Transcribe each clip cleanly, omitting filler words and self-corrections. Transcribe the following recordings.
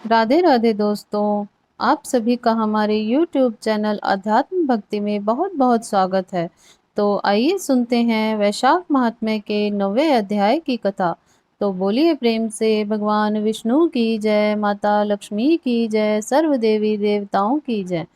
राधे राधे दोस्तों। आप सभी का हमारे YouTube चैनल अध्यात्म भक्ति में बहुत बहुत स्वागत है। तो आइए सुनते हैं वैशाख महात्म्य के 9वें अध्याय की कथा। तो बोलिए प्रेम से भगवान विष्णु की जय, माता लक्ष्मी की जय, सर्व देवी देवताओं की जय।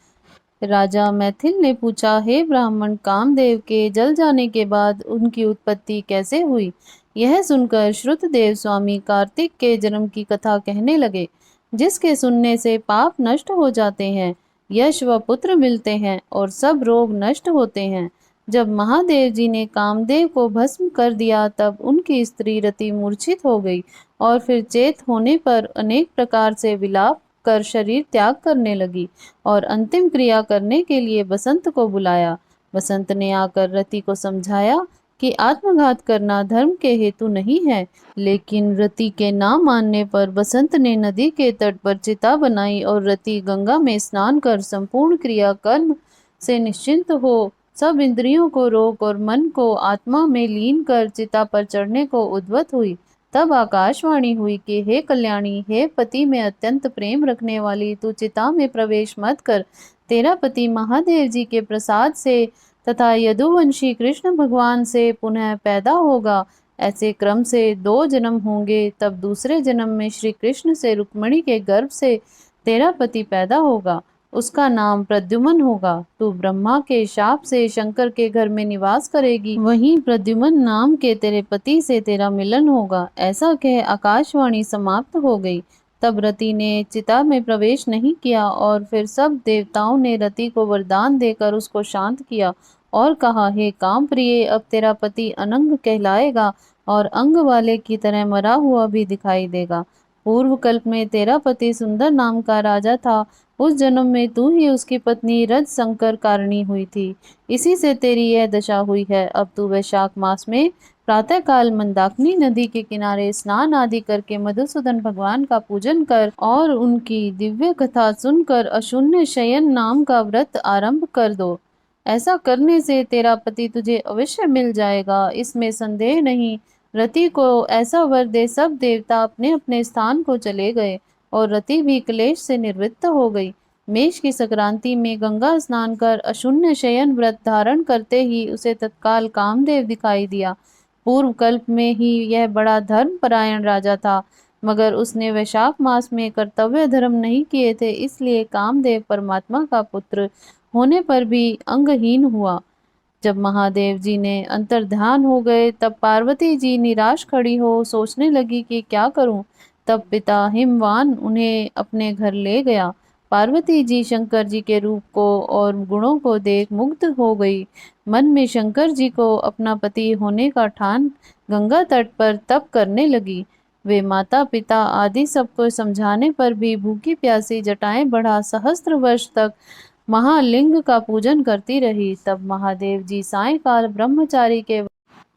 राजा मैथिल ने पूछा, हे ब्राह्मण, कामदेव के जल जाने के बाद उनकी उत्पत्ति कैसे हुई? यह सुनकर श्रुतदेव स्वामी कार्तिक के जन्म की कथा कहने लगे, जिसके सुनने से पाप नष्ट हो जाते हैं, यश व पुत्र मिलते हैं और सब रोग नष्ट होते हैं। जब महादेव जी ने कामदेव को भस्म कर दिया, तब उनकी स्त्री रति मूर्छित हो गई और फिर चेत होने पर अनेक प्रकार से विलाप कर शरीर त्याग करने लगी और अंतिम क्रिया करने के लिए बसंत को बुलाया। बसंत ने आकर रति को समझाया कि आत्मघात करना धर्म के हेतु नहीं है, लेकिन रति के ना मानने पर बसंत ने नदी के तट पर चिता बनाई और रति गंगा में स्नान कर संपूर्ण क्रिया कर्म से निश्चिंत हो सब इंद्रियों को रोक और मन को आत्मा में लीन कर चिता पर चढ़ने को उद्यत हुई। तब आकाशवाणी हुई कि हे कल्याणी, हे पति में अत्यंत प्रेम रखने वाली, तू चिता में प्रवेश मत कर। तेरा पति महादेव जी के प्रसाद से तथा यदुवंशी कृष्ण भगवान से पुनः पैदा होगा। ऐसे क्रम से 2 जन्म होंगे, तब दूसरे जन्म में श्री कृष्ण से रुक्मिणी के गर्भ से तेरा पति पैदा होगा। उसका नाम प्रद्युम्न होगा। तू ब्रह्मा के शाप से शंकर के घर में निवास करेगी, वहीं प्रद्युम्न नाम के तेरे पति से तेरा मिलन होगा। ऐसा कह आकाशवाणी समाप्त हो गई। तब रति ने चिता में प्रवेश नहीं किया और फिर सब देवताओं ने रति को वरदान देकर उसको शांत किया और कहा, हे काम प्रिय, अब तेरा पति अनंग कहलाएगा और अंग वाले की तरह मरा हुआ भी दिखाई देगा। पूर्व कल्प में तेरा पति सुंदर नाम का राजा था। उस जन्म में तू ही उसकी पत्नी रज संकर कारिणी हुई थी। इसी से तेरी यह दशा हुई है। अब तू वैशाख मास में प्रातः काल मंदाकिनी नदी के किनारे स्नान आदि करके मधुसूदन भगवान का पूजन कर और उनकी दिव्य कथा सुनकर अशून्य शयन नाम का व्रत आरंभ कर दो। ऐसा करने से तेरा पति तुझे अवश्य मिल जाएगा, इसमें संदेह नहीं। रति को ऐसा वर दे सब देवता अपने अपने स्थान को चले गए और रति भी क्लेश से निवृत्त हो गई। मेष की संक्रांति में गंगा स्नान कर अशून्य शयन व्रत धारण करते ही उसे तत्काल कामदेव दिखाई दिया। पूर्व कल्प में ही यह बड़ा धर्म परायण राजा था, मगर उसने वैशाख मास में कर्तव्य धर्म नहीं किए थे, इसलिए कामदेव परमात्मा का पुत्र होने पर भी अंगहीन हुआ। जब महादेव जी ने अंतर्ध्यान हो गए, तब पार्वती जी निराश खड़ी हो सोचने लगी कि क्या करूं। तब पिता हिमवान उन्हें अपने घर ले गया। पार्वती जी शंकर जी के रूप को और गुणों को देख मुग्ध हो गई। मन में शंकर जी को अपना पति होने का ठान गंगा तट पर तप करने लगी। वे माता पिता आदि सबको समझाने पर भी भूखी प्यासी जटाएं बढ़ा सहस्त्र वर्ष तक महालिंग का पूजन करती रही। तब महादेव जी सायंकाल ब्रह्मचारी के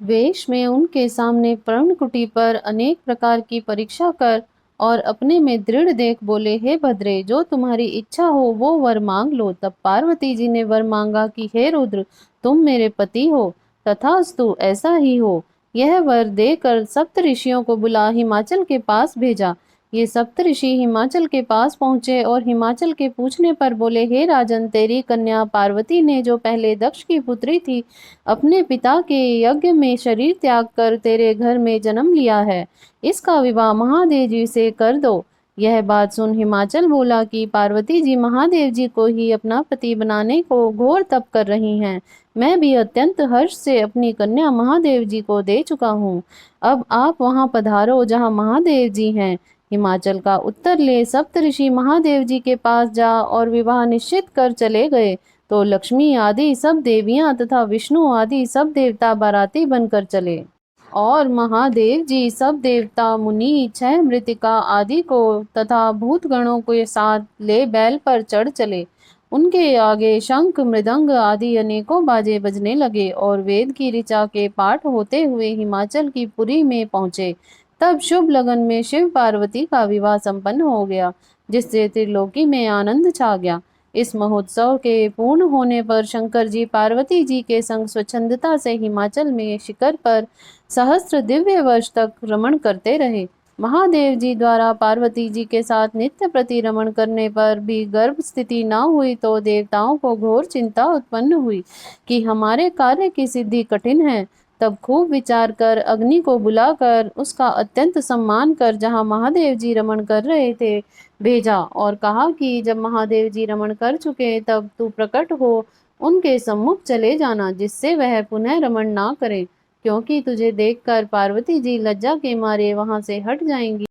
वेश में उनके सामने पर्णकुटी पर अनेक प्रकार की परीक्षा कर और अपने में दृढ़ देख बोले, हे भद्रे, जो तुम्हारी इच्छा हो वो वर मांग लो। तब पार्वती जी ने वर मांगा कि हे रुद्र, तुम मेरे पति हो, तथास्तु ऐसा ही हो। यह वर देकर सप्त ऋषियों को बुला हिमाचल के पास भेजा। ये सप्त ऋषि हिमाचल के पास पहुंचे और हिमाचल के पूछने पर बोले, हे राजन, तेरी कन्या पार्वती ने, जो पहले दक्ष की पुत्री थी, अपने पिता के यज्ञ में शरीर त्याग कर तेरे घर में जन्म लिया है। इसका विवाह महादेव जी से कर दो। यह बात सुन हिमाचल बोला कि पार्वती जी महादेव जी को ही अपना पति बनाने को घोर तप कर रही हैं। मैं भी अत्यंत हर्ष से अपनी कन्या महादेव जी को दे चुका हूँ। अब आप वहां पधारो जहाँ महादेव जी हैं। हिमाचल का उत्तर ले सप्तऋषि महादेव जी के पास जा और विवाह निश्चित कर चले गए। तो लक्ष्मी आदि सब देवियां तथा विष्णु आदि सब देवता बाराती बनकर चले और महादेव जी सब देवता मुनि छह मृतिका आदि को तथा भूतगणों के साथ ले बैल पर चढ़ चले। उनके आगे शंख मृदंग आदि अनेकों बाजे बजने लगे और वेद की ऋचा के पाठ होते हुए हिमाचल की पुरी में पहुंचे। तब शुभ लगन में शिव पार्वती का विवाह संपन्न हो गया, जिससे त्रिलोकी में आनंद छा गया। इस महोत्सव के पूर्ण होने पर शंकर जी पार्वती जी के संग स्वच्छंदता से हिमाचल में शिखर पर सहस्त्र दिव्य वर्ष तक रमण करते रहे। महादेव जी द्वारा पार्वती जी के साथ नित्य प्रतिरमण करने पर भी गर्भ स्थिति न हुई तो देवताओं को घोर चिंता उत्पन्न हुई कि हमारे कार्य की सिद्धि कठिन है। तब खूब विचार कर अग्नि को बुलाकर उसका अत्यंत सम्मान कर जहाँ महादेव जी रमण कर रहे थे भेजा और कहा कि जब महादेव जी रमण कर चुके तब तू प्रकट हो उनके सम्मुख चले जाना, जिससे वह पुनः रमण ना करे, क्योंकि तुझे देखकर पार्वती जी लज्जा के मारे वहां से हट जाएंगी।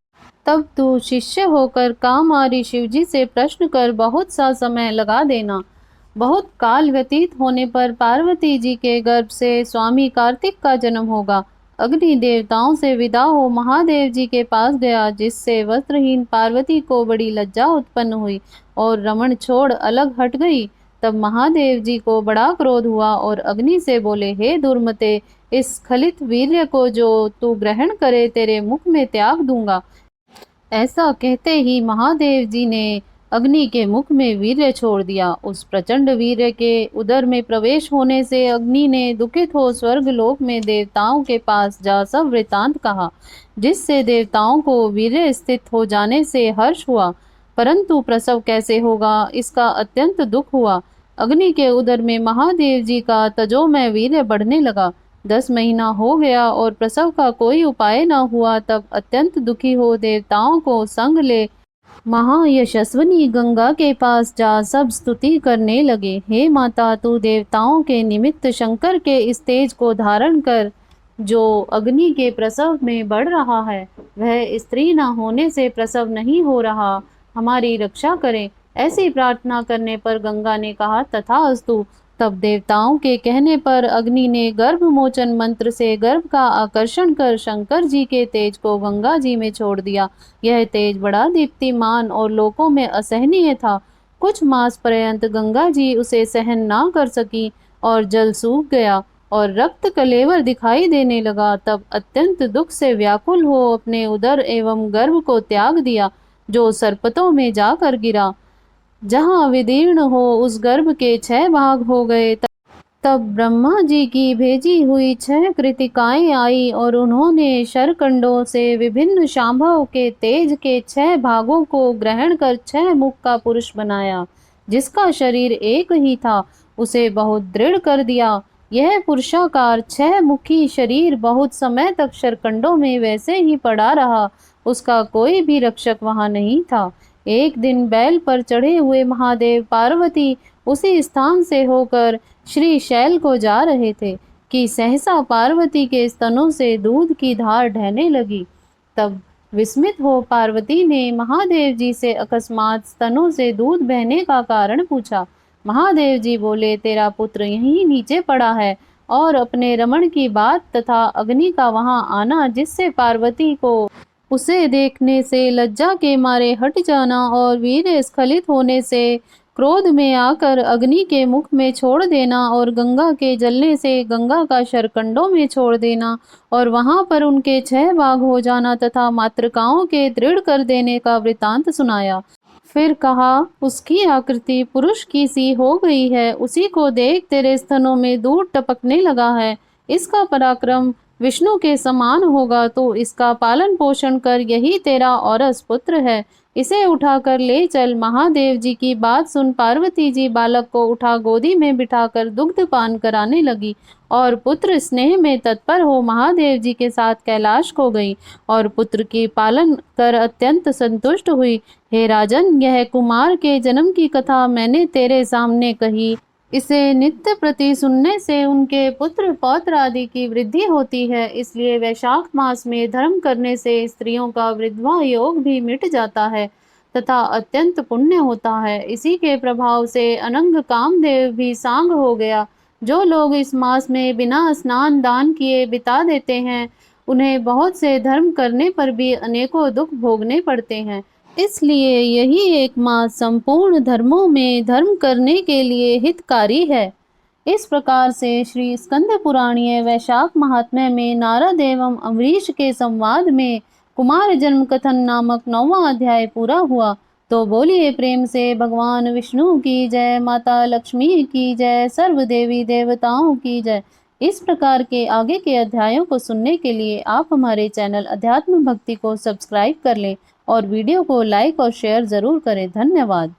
तब तू शिष्य होकर कामहारी शिवजी से प्रश्न कर बहुत सा समय लगा देना। बहुत काल व्यतीत होने पर पार्वती जी के गर्भ से स्वामी कार्तिक का जन्म होगा। अग्नि देवताओं से विदा हो महादेव जी के पास गया, जिससे वस्त्रहीन पार्वती को बड़ी लज्जा उत्पन्न हुई और रमण छोड़ अलग हट गई। तब महादेव जी को बड़ा क्रोध हुआ और अग्नि से बोले, हे दुर्मते, इस स्खलित वीर्य को जो तू ग्रहण करे तेरे मुख में त्याग दूंगा। ऐसा कहते ही महादेव जी ने अग्नि के मुख में वीर्य छोड़ दिया। उस प्रचंड वीर्य के उदर में प्रवेश होने से अग्नि ने दुखित हो स्वर्ग लोक में देवताओं के पास जा सब वृतांत कहा, जिससे देवताओं को वीर्य स्थित हो जाने से हर्ष हुआ, परंतु प्रसव कैसे होगा इसका अत्यंत दुख हुआ। अग्नि के उदर में महादेव जी का तजोमय वीर्य बढ़ने लगा। 10 महीना हो गया और प्रसव का कोई उपाय न हुआ। तब अत्यंत दुखी हो देवताओं को संग ले महायशस्विनी गंगा के पास जा सब स्तुति करने लगे। हे माता, तू देवताओं के निमित्त शंकर के इस तेज को धारण कर, जो अग्नि के प्रसव में बढ़ रहा है। वह स्त्री न होने से प्रसव नहीं हो रहा, हमारी रक्षा करें। ऐसी प्रार्थना करने पर गंगा ने कहा, तथास्तु। तब देवताओं के कहने पर अग्नि ने गर्भ मोचन मंत्र से गर्भ का आकर्षण कर शंकर जी के तेज को गंगा जी में छोड़ दिया। यह तेज बड़ा दीप्तिमान और लोकों में असहनीय था। कुछ मास पर्यंत गंगा जी उसे सहन ना कर सकी और जल सूख गया और रक्त कलेवर दिखाई देने लगा। तब अत्यंत दुख से व्याकुल हो अपने उदर एवं गर्भ को त्याग दिया, जो सरपतों में जाकर गिरा। जहाँ विदीर्ण हो उस गर्भ के 6 भाग हो गए। तब ब्रह्मा जी की भेजी हुई 6 कृतिकाएं आई और उन्होंने शरकंडों से विभिन्न शांभव के तेज के 6 भागों को ग्रहण कर 6 मुख का पुरुष बनाया। जिसका शरीर एक ही था उसे बहुत दृढ़ कर दिया। यह पुरुषाकार 6 मुखी शरीर बहुत समय तक शरकंडों में वैसे ही पड़ा रहा। उसका कोई भी रक्षक वहां नहीं था। एक दिन बैल पर चढ़े हुए महादेव पार्वती उसी स्थान से होकर श्री शैल को जा रहे थे कि सहसा पार्वती के स्तनों से दूध की धार बहने लगी। तब विस्मित हो पार्वती ने महादेव जी से अकस्मात स्तनों से दूध बहने का कारण पूछा। महादेव जी बोले, तेरा पुत्र यहीं नीचे पड़ा है और अपने रमण की बात तथा अग्नि का वहां आना, जिससे पार्वती को उसे देखने से लज्जा के मारे हट जाना और वीर स्खलित होने से क्रोध में आकर अग्नि के मुख में छोड़ देना और गंगा के जलने से गंगा का शरकंडों में छोड़ देना और वहां पर उनके 6 भाग हो जाना तथा मातृकाओं के दृढ़ कर देने का वृतांत सुनाया। फिर कहा, उसकी आकृति पुरुष की सी हो गई है, उसी को देख तेरे स्तनों में दूध टपकने लगा है। इसका पराक्रम विष्णु के समान होगा, तो इसका पालन पोषण कर, यही तेरा औरस पुत्र है। इसे उठाकर ले चल। महादेव जी की बात सुन पार्वती जी बालक को उठा गोदी में बिठाकर दुग्ध पान कराने लगी और पुत्र स्नेह में तत्पर हो महादेव जी के साथ कैलाश को गई और पुत्र की पालन कर अत्यंत संतुष्ट हुई। हे राजन, यह कुमार के जन्म की कथा मैंने तेरे सामने कही। इसे नित्य प्रति सुनने से उनके पुत्र पौत्र आदि की वृद्धि होती है। इसलिए वैशाख मास में धर्म करने से स्त्रियों का विधवा योग भी मिट जाता है तथा अत्यंत पुण्य होता है। इसी के प्रभाव से अनंग कामदेव भी सांग हो गया। जो लोग इस मास में बिना स्नान दान किए बिता देते हैं, उन्हें बहुत से धर्म करने पर भी अनेकों दुख भोगने पड़ते हैं। इसलिए यही एक मास संपूर्ण धर्मों में धर्म करने के लिए हितकारी है। इस प्रकार से श्री स्कंद पुराणीय वैशाख महात्म्य में नारद एवं अम्बरीश के संवाद में कुमार जन्म कथन नामक 9वां अध्याय पूरा हुआ। तो बोलिए प्रेम से भगवान विष्णु की जय, माता लक्ष्मी की जय, सर्व देवी देवताओं की जय। इस प्रकार के आगे के अध्यायों को सुनने के लिए आप हमारे चैनल अध्यात्म भक्ति को सब्सक्राइब कर लें और वीडियो को लाइक और शेयर ज़रूर करें। धन्यवाद।